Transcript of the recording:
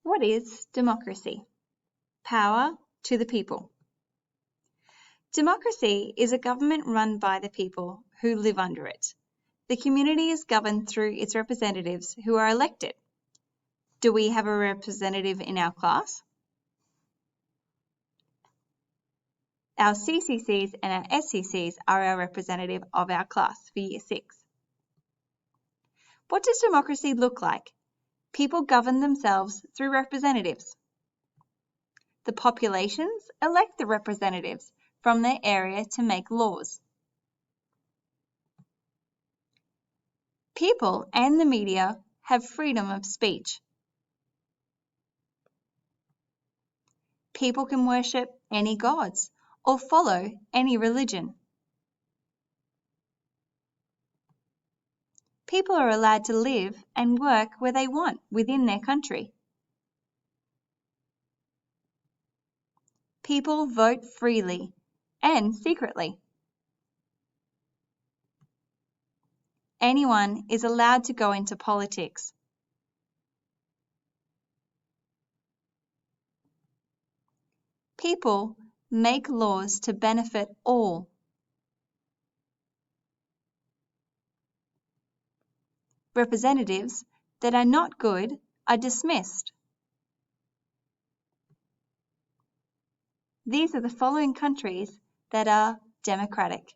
What is democracy? Power to the people. Democracy is a government run by the people who live under it. The community is governed through its representatives who are elected. Do we have a representative in our class? Our CCCs and our SCCs are our representative of our class for Year 6. What does democracy look like? People govern themselves through representatives. The populations elect the representatives from their area to make laws. People and the media have freedom of speech. People can worship any gods or follow any religion. People are allowed to live and work where they want within their country. People vote freely and secretly. Anyone is allowed to go into politics. People make laws to benefit all. Representatives that are not good are dismissed. These are the following countries that are democratic.